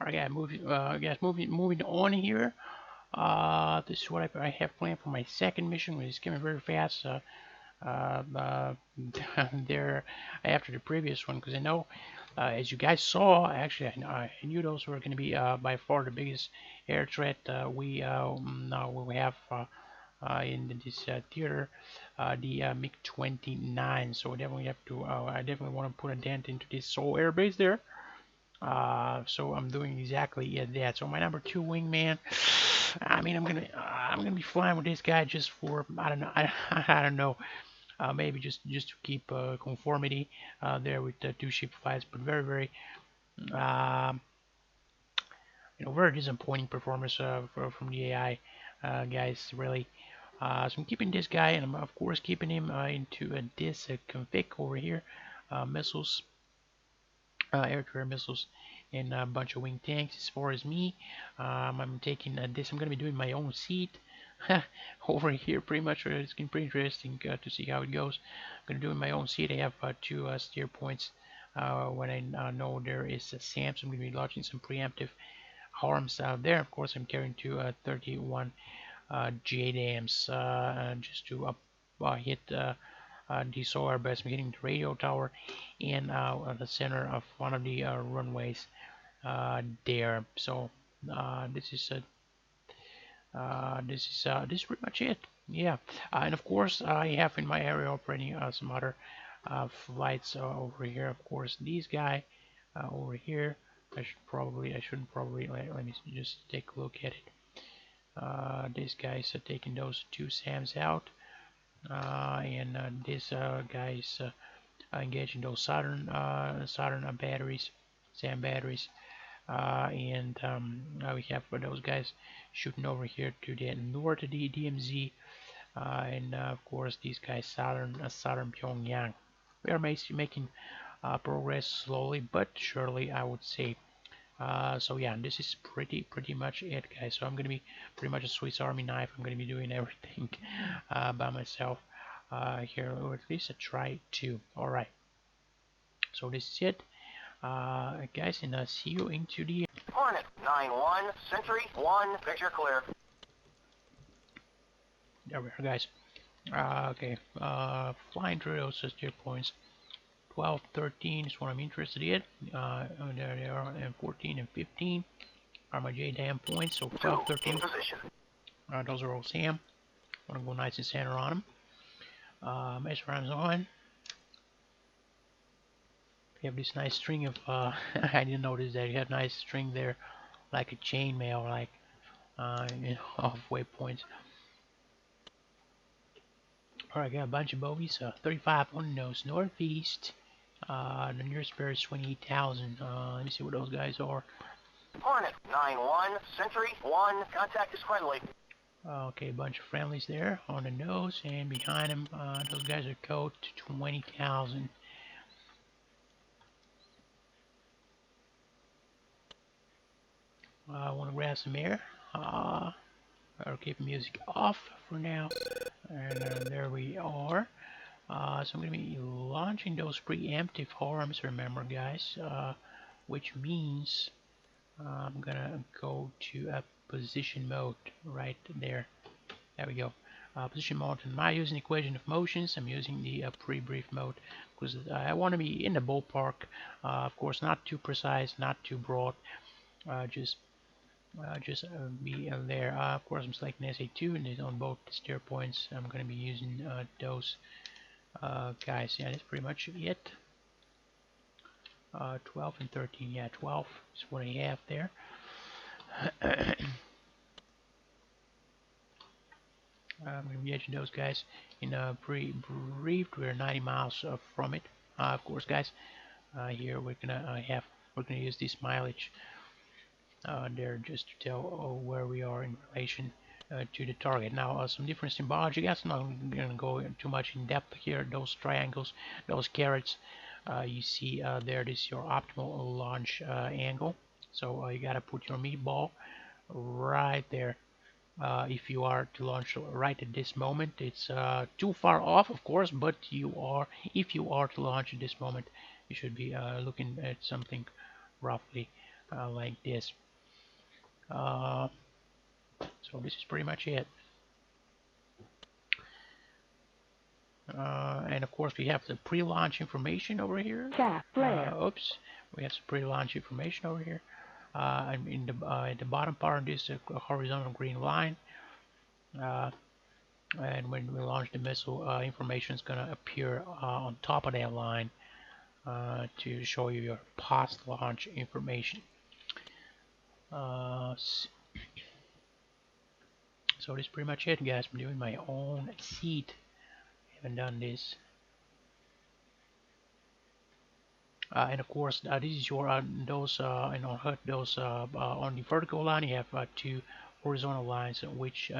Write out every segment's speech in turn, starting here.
Alright, guys, moving on here. This is what I have planned for my second mission, which is coming very fast. Uh, uh, there after the previous one, because I know, as you guys saw, actually, I knew those were going to be by far the biggest air threat now we have in this theater, the MiG-29. So definitely have to. I definitely want to put a dent into this Seoul Air Base there. So I'm doing exactly that. So my number two wingman. I mean, I'm gonna be flying with this guy just for I don't know. I don't know. Maybe just to keep conformity there with the two ship fights, but very um, very disappointing performance from the AI guys, really. So I'm keeping this guy, and I'm of course keeping him into this config over here, missiles, air-to-air missiles, and a bunch of wing tanks. As far as me, I'm taking this. I'm gonna be doing my own seat over here, pretty much. It's been pretty interesting to see how it goes. I'm gonna do my own seat. I have two steer points. When I know there is a SAM, so I'm gonna be launching some preemptive harms out there. Of course, I'm carrying two 31 JDAMs just to hit the solar base, hitting the radio tower and the center of one of the runways there. So this is pretty much it. Yeah, and of course I have in my area operating some other flights over here. Of course, these guy over here. I shouldn't probably let me just take a look at it. This guy's taking those two SAMs out, and this guy is engaging those Saturn batteries, SAM batteries, and we have those guys shooting over here to the north of the DMZ, and of course these guys Saturn Pyongyang. We are making progress slowly but surely, I would say. So yeah, this is pretty much it, guys. So I'm gonna be pretty much a Swiss Army knife. I'm gonna be doing everything by myself here, or at least I try to. All right. So this is it, guys, and I'll see you into the Hornet 9-1, Sentry 1, picture clear. there we are, guys. Okay, flying through those steer points. 12, 13 is what I'm interested in. There they are, and 14 and 15 are my JDAM points. So 12, 13. Those are all SAM. Want to go nice and center on them. Measure runs on. You have this nice string of. I didn't notice that you have nice string there, like a chainmail, like off waypoints. Alright, got a bunch of bogeys. 35 on the nose northeast. The nearest bear is 28,000. Let me see what those guys are. Hornet 9-1, Sentry 1, contact is friendly. Okay, a bunch of friendlies there on the nose, and behind them, those guys are code 20,000. I want to grab some air. I'll keep music off for now, and there we are. So I'm going to be launching those preemptive harms, remember, guys, which means I'm going to go to a position mode right there. There we go. Position mode. I'm not using equation of motions. I'm using the pre-brief mode because I want to be in the ballpark. Of course, not too precise, not too broad. Just be there. Of course, I'm selecting SA2 and it's on both steer points. I'm going to be using those guys. Yeah, that's pretty much it. 12 and 13. Yeah, 12 is what I have there. I'm going to be edging those guys in a brief. We're 90 miles from it. Of course, guys. Here we're gonna use this mileage there just to tell where we are in relation to the target. Now, some different symbology. Guys, I'm not gonna go too much in depth here. Those triangles, those carrots, you see there. This is your optimal launch angle. So you gotta put your meatball right there. If you are to launch right at this moment, it's too far off, of course, but if you are to launch at this moment, you should be looking at something roughly like this. So this is pretty much it. And of course we have the pre-launch information over here. Oops, we have some pre-launch information over here. And in the bottom part, this is a horizontal green line. And when we launch the missile, information is going to appear on top of that line to show you your post-launch information. So this is pretty much it, guys. I'm doing my own seat. I haven't done this. And of course, this is your those and on HUD, those on the vertical line you have two horizontal lines, which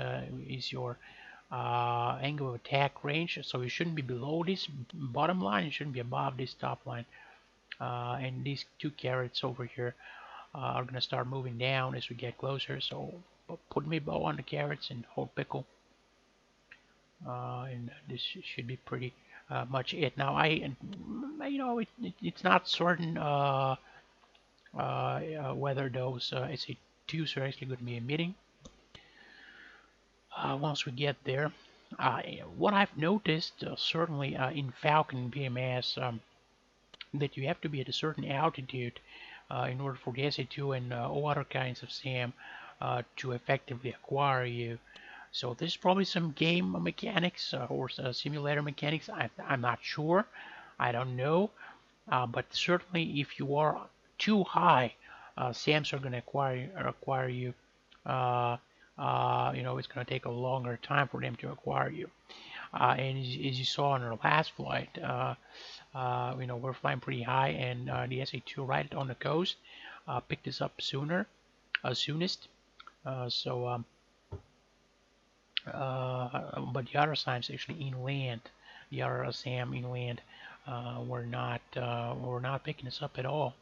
is your angle of attack range. So you shouldn't be below this bottom line. You shouldn't be above this top line. And these two carrots over here are gonna start moving down as we get closer. So put me bow on the carrots and hold pickle. And this should be pretty much it. Now it's not certain whether those SA2s are actually going to be emitting once we get there. What I've noticed, certainly in Falcon BMS, that you have to be at a certain altitude in order for the SA2 and all other kinds of SAM to effectively acquire you. So this is probably some game mechanics or simulator mechanics. I'm not sure. I don't know. But certainly if you are too high, SAMs are going to acquire you. It's going to take a longer time for them to acquire you. And as you saw on our last flight, we're flying pretty high, and the SA2 right on the coast picked us up soonest. But the other SAMs actually inland, the other SAM inland, were not picking us up at all.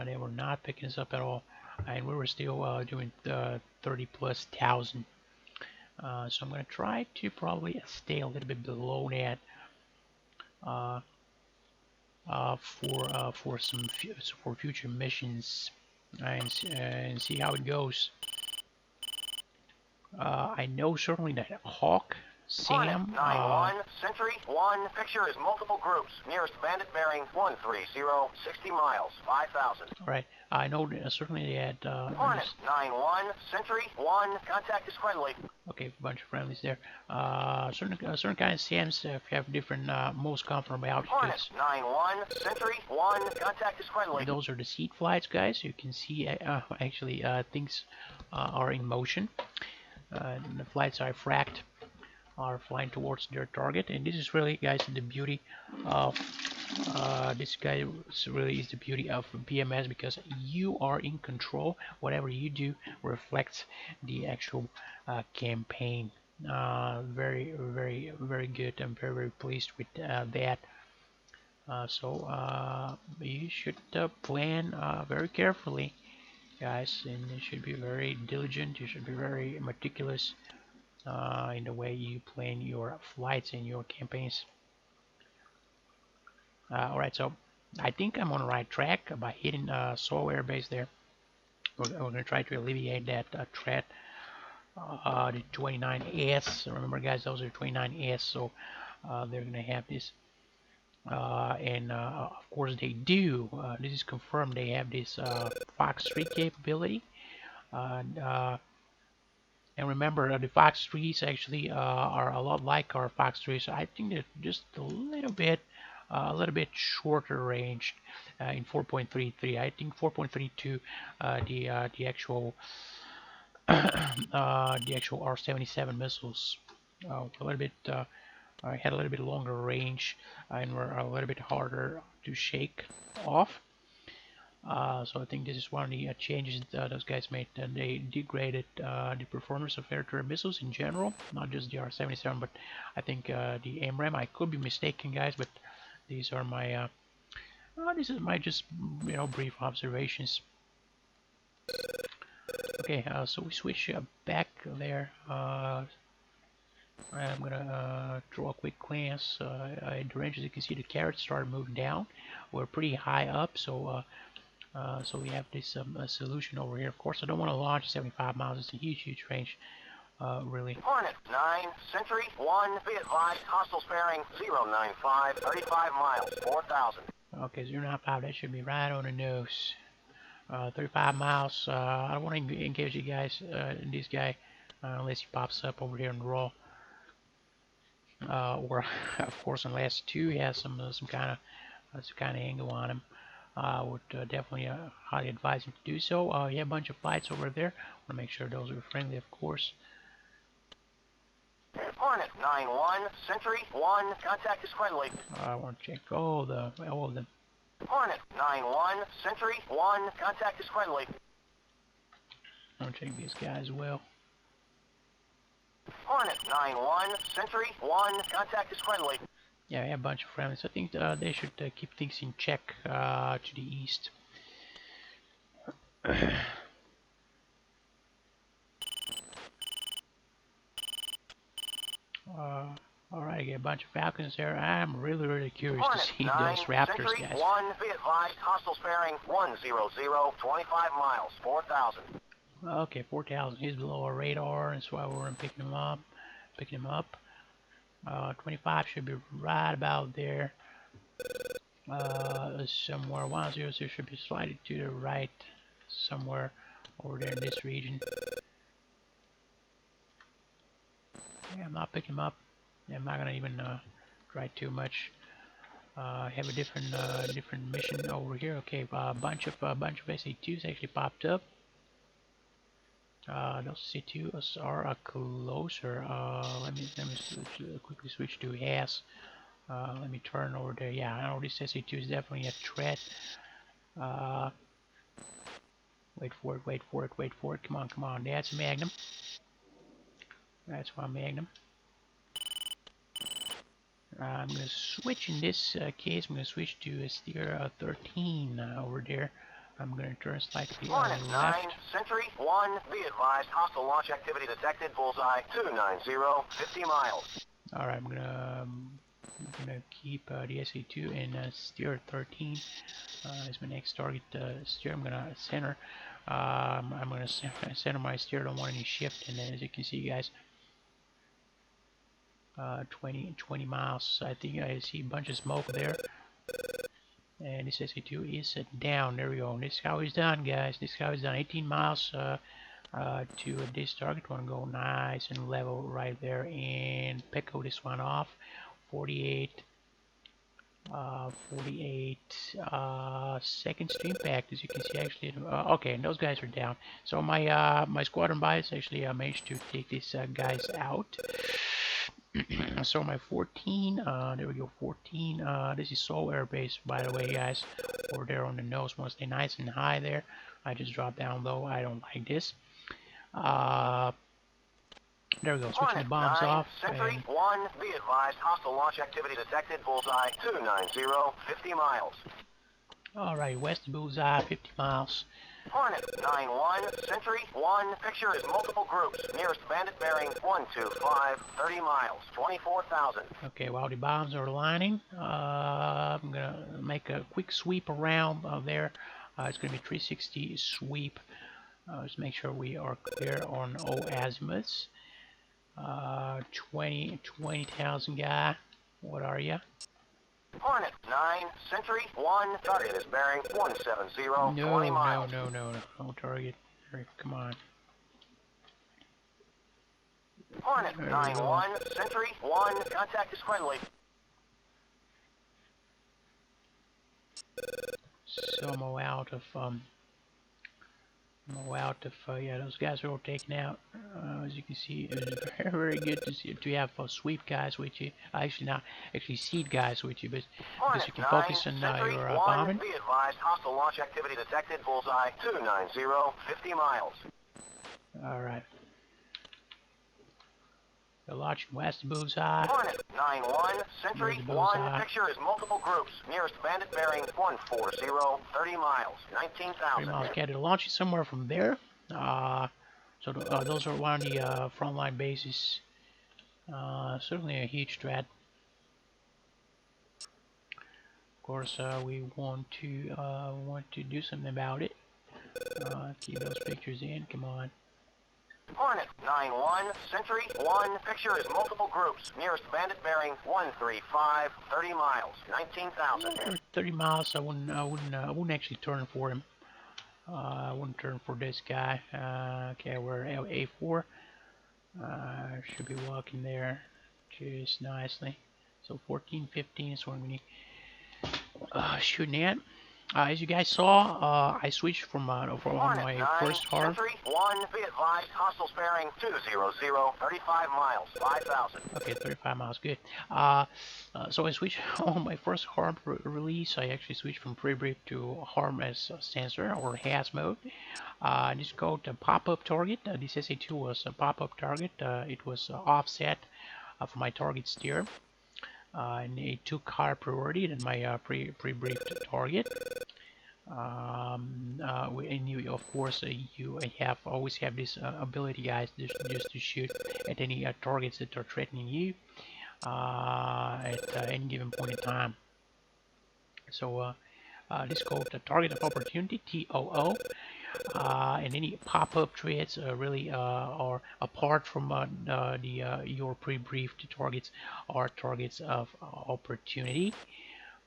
They were not picking us up at all, and we were still doing 30,000+. So I'm going to try to probably stay a little bit below that for future missions and see how it goes. I know certainly that Hawk, Sam, 9-1, Sentry 1, picture is multiple groups. Nearest bandit bearing 130, 60 miles, 5,000. Alright, I know that certainly that... Hornet 9-1, Sentry 1, contact is friendly. Okay, a bunch of friendlies there. Certain kind of SAMs have different, most comfortable altitudes. Hornet 9-1, Sentry 1, contact is friendly. Those are the seat flights, guys. You can see actually things are in motion. The flights are fracked, are flying towards their target, and this is really, guys, the beauty of this guy. Really is the beauty of BMS, because you are in control. Whatever you do reflects the actual campaign. Very, very, very good. I'm very, very pleased with that. So you should plan very carefully, guys, and you should be very diligent. You should be very meticulous in the way you plan your flights and your campaigns. Alright, so I think I'm on the right track by hitting Seoul Air Base there. We're going to try to alleviate that threat. The 29S, remember guys, those are 29S, so they're going to have this. And of course they do. This is confirmed. They have this Fox 3 capability. And remember, the Fox 3s actually are a lot like our Fox 3s. I think they're just a little bit shorter range in 4.33. I think 4.32, the actual the actual R-77 missiles a little bit had a little bit longer range and were a little bit harder to shake off. So I think this is one of the changes those guys made. And they degraded the performance of air-to-air missiles in general, not just the R-77, but I think the AMRAAM. I could be mistaken, guys, but these are my this is my just brief observations. Okay, so we switch back there. I'm gonna draw a quick glance at the range. As you can see, the carrots started moving down. We're pretty high up, so So we have this solution over here. Of course, I don't want to launch 75 miles. It's a huge range, really. Hornet 9, Century 1, be advised, hostiles bearing 095, 35 miles, 4,000. Okay, 095, that should be right on the nose. 35 miles. I don't want to engage you guys, this guy, unless he pops up over here in the raw. Or, of course, unless too he has some kind of angle on him. I would definitely highly advise him to do so. Yeah, a bunch of fights over there. Want to make sure those are friendly, of course. Hornet 9-1, Century 1, contact is friendly. I want to check all of them. Hornet 9-1, Century 1, contact is friendly. I want to check these guys as well. Hornet 9-1, Century 1, contact is friendly. Yeah, we have a bunch of friendlies. I think they should keep things in check to the east. Alright, I get a bunch of Falcons there. I'm really curious Hornet to see 9, those Raptors, Century guys. 1, be advised, hostiles bearing 100, 25 miles, 4,000. Okay, 4,000. He's below our radar, and so we're picking him up. 25 should be right about there. Somewhere 100 should be slightly to the right, somewhere over there in this region. Yeah, I'm not picking him up. Yeah, I'm not gonna even try too much. Have a different mission over here. Okay, a bunch of SA2s actually popped up. Those SA2s are closer. Let me quickly switch to AS. Let me turn over there. Yeah, I know this SA2 is definitely a threat. Wait for it. Come on. That's a Magnum. That's one Magnum. I'm going to switch in this case. I'm going to switch to a steer 13 over there. I'm going to turn slightly Hornet left. 9, Century 1, be advised, hostile launch activity detected, bullseye 290, 50 miles. Alright, I'm gonna keep the SA2 and steer 13 as my next target steer. I'm gonna center. I'm gonna center my steer. I don't want any shift, and as you can see, guys, 20 miles. I think I see a bunch of smoke there. And this SA2 is down. There we go. This is how it's done, guys. This is how it's done. 18 miles to this target. Want to go nice and level right there and pickle this one off. 48 seconds to impact, as you can see. Actually, okay, and those guys are down. So my my squadron bias actually managed to take these guys out. So my 14, there we go, 14, this is Seoul Air Base, by the way, guys, over there on the nose. Want to stay nice and high there. I just dropped down low. I don't like this. There we go, switching the bombs 9, off. Century 1, be advised, hostile launch activity detected, bullseye 290, 50 miles. Alright, west bullseye, 50 miles. Hornet 9-1, Century 1, picture is multiple groups. Nearest bandit bearing 125, 30 miles, 24,000. Okay, while the bombs are lining, I'm gonna make a quick sweep around there. It's gonna be 360 sweep. Let's make sure we are clear on all azimuths. 20,000 guy. What are you? Hornet 9, Century 1, target is bearing 170, 20 miles. No target. Come on. Hornet 9-1, Century 1, contact is friendly. So I'm out of yeah, those guys are all taken out. As you can see, it's very good to have sweep guys with you. Actually, not actually seed guys with you, but because you can focus on your bombing. Be advised, hostile launch activity detected, bullseye 290, 50 miles. Alright. The launch west bullseye. Hornet 9-1, Century 1, picture is multiple groups. Nearest bandit bearing 140, 30 miles, 19,000. 30 miles. Okay, they're launching somewhere from there. So those are one of the frontline bases. Certainly a huge threat. Of course, we want to do something about it. Keep those pictures in. Come on. Hornet 9-1, Sentry 1, picture is multiple groups. Nearest bandit bearing 135, 30 miles, 19,000. 30 miles. I wouldn't actually turn for him. I wouldn't turn for this guy. Okay, we're at A4. Should be walking there just nicely. So 14, 15 is what we need. Shooting at. As you guys saw, I switched from on my 9, first harp. Sentry 1, be advised, hostile bearing 200, 35 miles, 5,000. Okay, 35 miles, good. So I switched on my first harp release. I actually switched from pre-brief to harm as sensor or HAS mode. This is called a pop-up target. This SA2 was a pop-up target. It was offset for my target steer. And it took higher priority than my pre-briefed target. And you, of course, you always have this ability, guys, just to shoot at any targets that are threatening you at any given point in time. So this is called the target of opportunity, TOO. And any pop-up threats really are apart from your pre-briefed targets are targets of opportunity.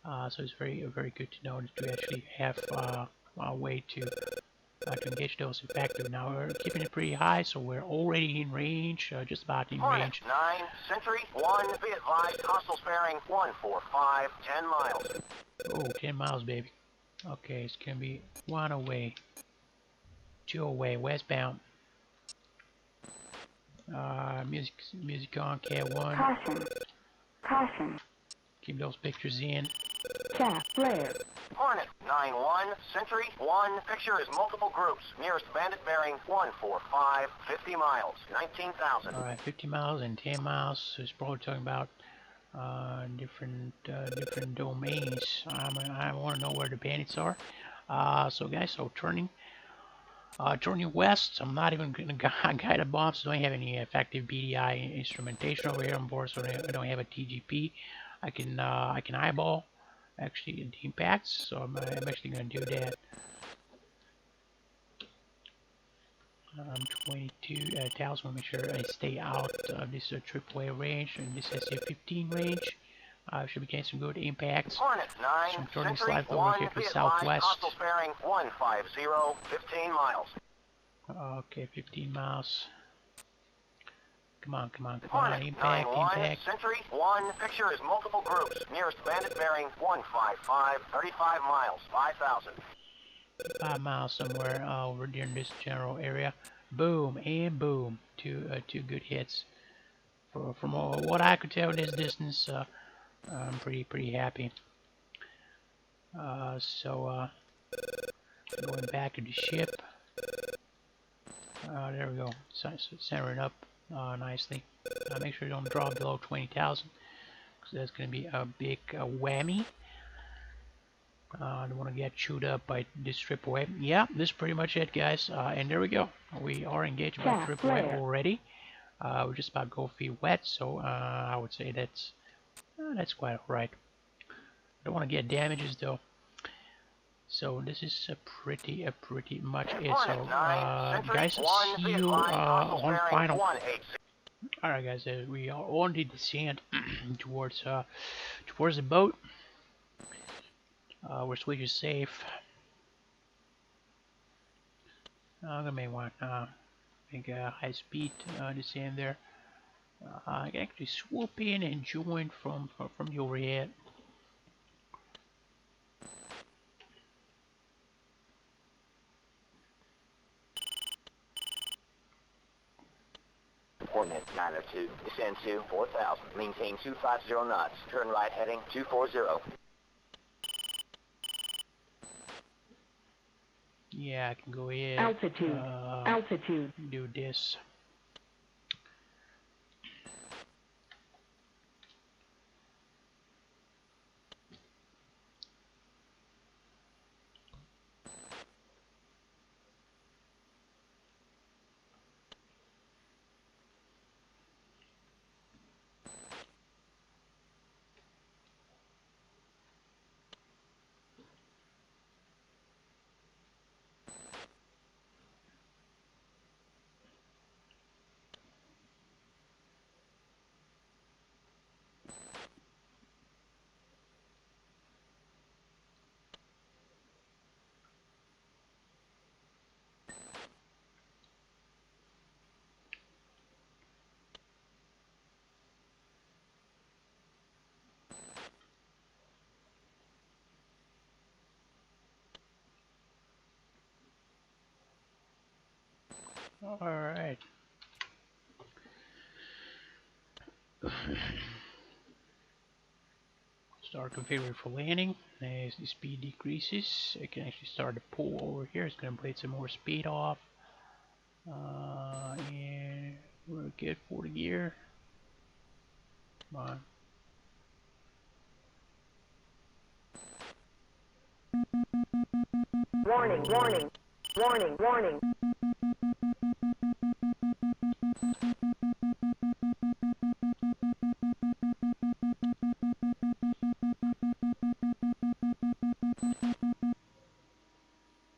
So it's very good to know that we actually have a way to engage those effective. Now we're keeping it pretty high, so we're already in range, just about in Hornet range. 9, Sentry 1, be advised, hostile bearing 145, 10 miles. Oh, 10 miles, baby. Okay, it's gonna be 1 away, 2 away, westbound. Music on, K1. Caution. Caution. Keep those pictures in. Chaff flare. Hornet 9-1, Sentry 1, picture is multiple groups. Nearest bandit bearing 145, 50 miles, 19,000. Alright, 50 miles and 10 miles. So it's probably talking about different domains. I want to know where the bandits are. So guys, so turning west. I'm not even gonna guide the bombs. Don't have any effective BDI instrumentation over here on board, so I don't have a TGP. I can eyeball actually the impacts, so I'm actually gonna do that. 22,000. Make sure I stay out of this AAA range and this SA15 range. Should be getting some good impacts. Hornet 9, Some turning Sentry slides over 1, here to be advised, southwest. hostile bearing 150, 15 miles. Okay, 15 miles. Come on, Hornet impact, 9-1, impact. Sentry 1, picture is multiple groups. Nearest bandit bearing 155, 35 miles, 5,000. 5 miles somewhere over there in this general area. Boom and boom. Two good hits. From what I could tell this distance, I'm pretty happy. So going back to the ship. There we go. Centering up nicely. Make sure you don't drop below 20,000, because that's going to be a big whammy. I don't want to get chewed up by this AAA. Yeah, this is pretty much it, guys. And there we go. We are engaged by AAA already. We're just about go feet wet, so I would say that's quite alright. I don't want to get damages though. So this is pretty much it. So guys, see you on final. Alright guys, we are on the descent towards the boat. We're switching safe. I'm gonna make one make a high speed descent there. I can actually swoop in and join from the overhead. Hornet 902, descend to 4,000, maintain 250 knots, turn right heading 240. Yeah, I can go ahead. Altitude. Do this. Alright. Start configuring for landing. As the speed decreases, I can actually start to pull over here. It's going to bleed some more speed off. And we're good for the gear. Come on. Warning, warning, warning, warning.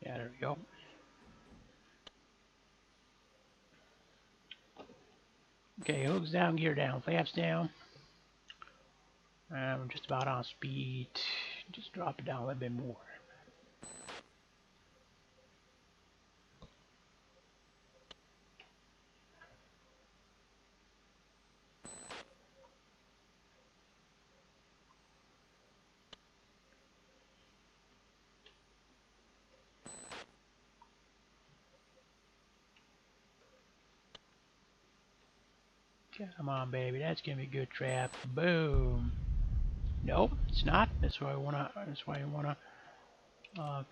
Yeah, there we go. Okay, hooks down, gear down, flaps down. I'm just about on speed. Just drop it down a little bit more. Come on, baby, that's gonna be a good trap. Boom. Nope, it's not. That's why I wanna. That's why I wanna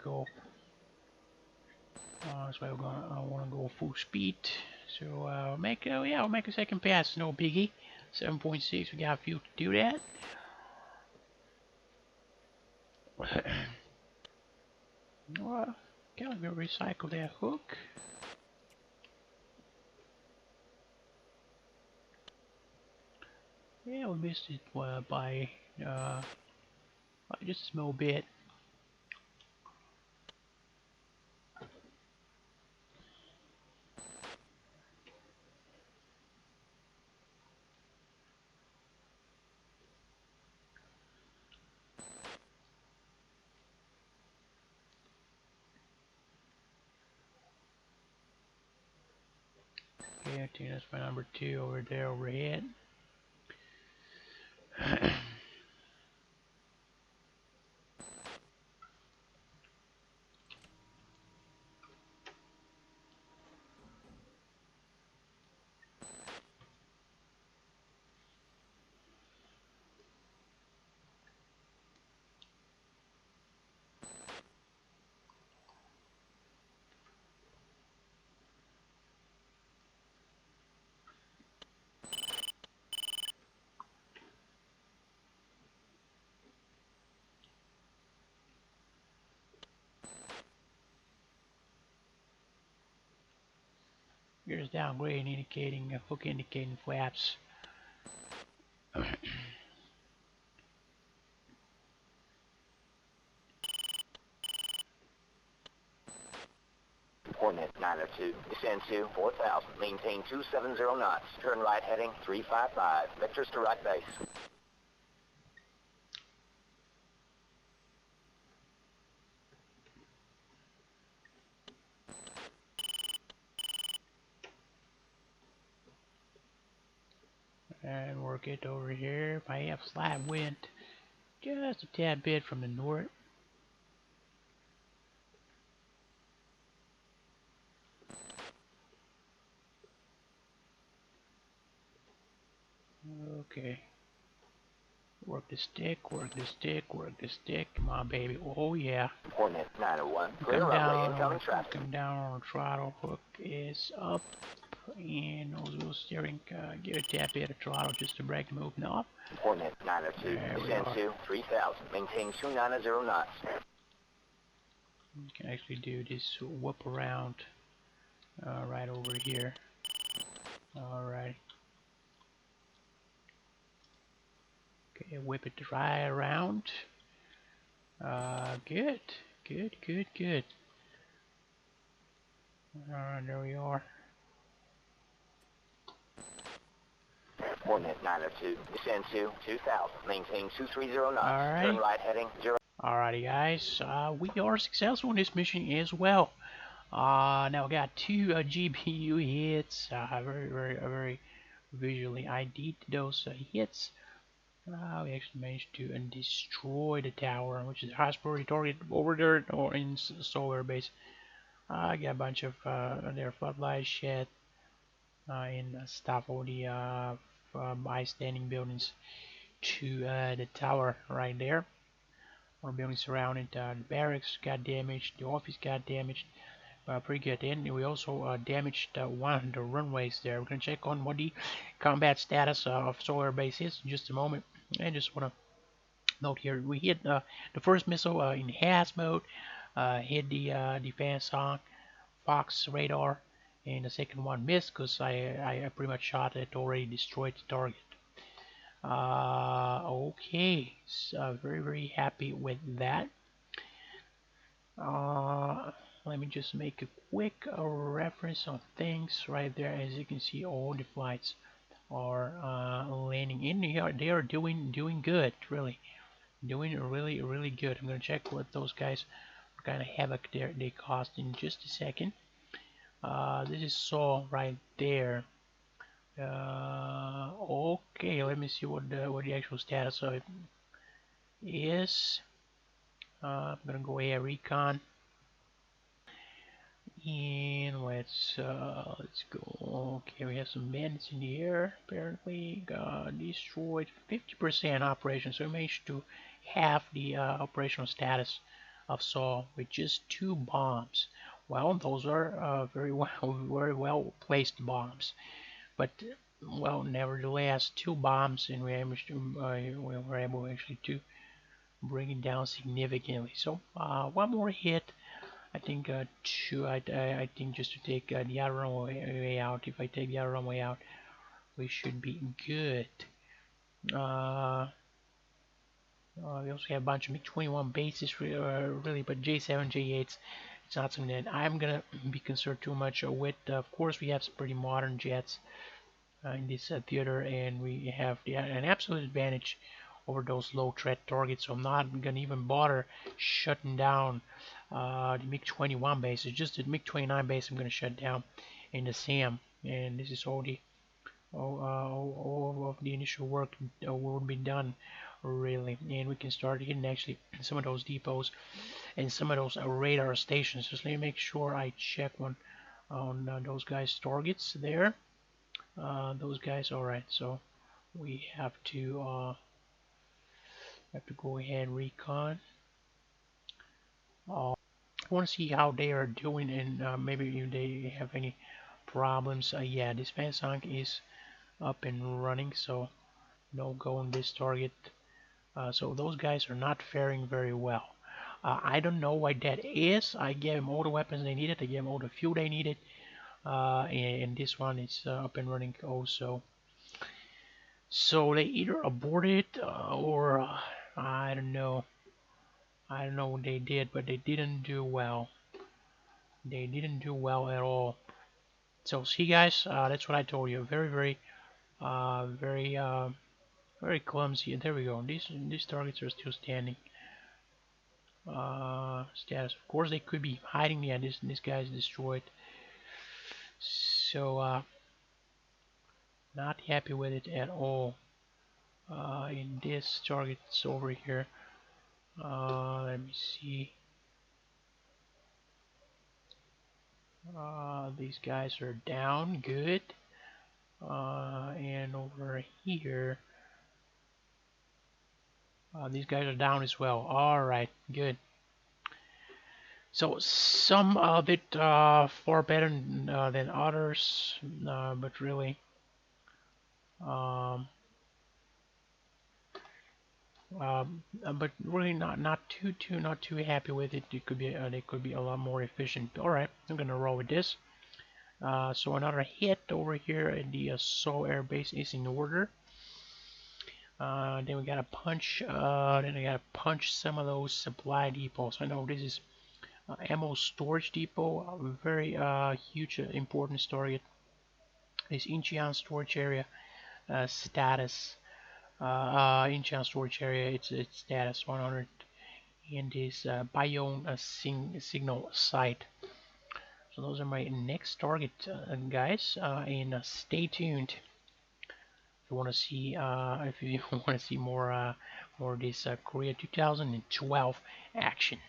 go. That's why I wanna go full speed. So I'll make a second pass. No biggie. 7.6. We got fuel to do that. Well, gotta go recycle that hook. Yeah, we missed it by just a small bit. Okay, I think that's my number 2 over there overhead. Here's downgrade indicating hook indicating flaps. Coordinate 902. Descend to 4,000. Maintain 270 knots. Turn right heading 355. Vectors to right base. And work it over here. I have slight wind just a tad bit from the north. Okay. Work the stick, work the stick, work the stick. Come on, baby. Oh, yeah. Coordinate 901. Clear runway. Incoming traffic. Come down on the throttle. Hook is up. And nozzle steering. Give it a tap bit of throttle just to break the movement off. Coordinate 902. Descend to 3,000. Maintain 290 knots. You can actually do this whoop around right over here. Alright. Okay, whip it right around. Good. Good, good, good. Alright, there we are. Coordinate 902. Descend to 2,000. Maintain 230 knots. Alright. Turn right heading 0. Alrighty, guys. We are successful in this mission as well. Now we got 2 GPU hits. Very visually ID'd those hits. We actually managed to destroy the tower, which is the highest priority target over there or in solar base. I got a bunch of their floodlights shed and stuff all the by-standing buildings to the tower right there. More buildings surrounding the barracks got damaged, the office got damaged, pretty good. And we also damaged one of the runways there. We're gonna check on what the combat status of Solar Base is in just a moment. And just wanna note here, we hit the first missile in HAZ mode, hit the defense on Fox radar, and the second one missed because I pretty much shot it, already destroyed the target. Okay, so very happy with that. Let me just make a quick reference on things right there. As you can see, all the flights are landing in here. They are doing good, really, doing really good. I'm gonna check what those guys, what kind of havoc they caused in just a second. This is Saw right there. Okay, let me see what the actual status of it is. I'm gonna go ahead recon, and let's go. Okay, we have some bandits in the air. Apparently, got destroyed 50% operation, so we managed to halve the operational status of Saw with just 2 bombs. Well, those are very well placed bombs, but well, nevertheless, 2 bombs, and we were able actually to bring it down significantly. So one more hit, I think 2. I think just to take the other runway out. If I take the other runway out, we should be good. We also have a bunch of MiG-21 bases, really, but J7, J8s, it's not something that I'm gonna be concerned too much with. Of course, we have some pretty modern jets in this theater, and we have an absolute advantage over those low threat targets, so I'm not gonna even bother shutting down the MiG-21 base. It's just the MiG-29 base I'm gonna shut down in the SAM, and this is all of the initial work will be done, really, and we can start hitting actually some of those depots and some of those radar stations. Just let me make sure I check one on those guys' targets there. Those guys, all right. So we have to go ahead and recon. I want to see how they are doing, and maybe if they have any problems. Yeah, this Fansong is up and running, so no go on this target. So those guys are not faring very well. I don't know why that is. I gave them all the weapons they needed. I gave them all the fuel they needed. And this one is up and running also. So they either aborted or I don't know. I don't know what they did, but they didn't do well. They didn't do well at all. So see, guys, that's what I told you. Very clumsy. There we go. These targets are still standing. Status. Of course, they could be hiding. Yeah, this guy's destroyed. So not happy with it at all. In this target's over here. Let me see. These guys are down, good. And over here, these guys are down as well. Alright, good. So some of it far better than others, but really, but really not too happy with it. It could be they could be a lot more efficient. All right, I'm gonna roll with this. So another hit over here at the Seoul Air Base is in order. Then we gotta punch. Then I gotta punch some of those supply depots. I know this is ammo storage depot, a very huge, important target. This Incheon storage area status. Incheon storage area, its status 100, and this Bayonne signal site. So those are my next target, guys, and stay tuned if you want to see more of this Korea 2012 action.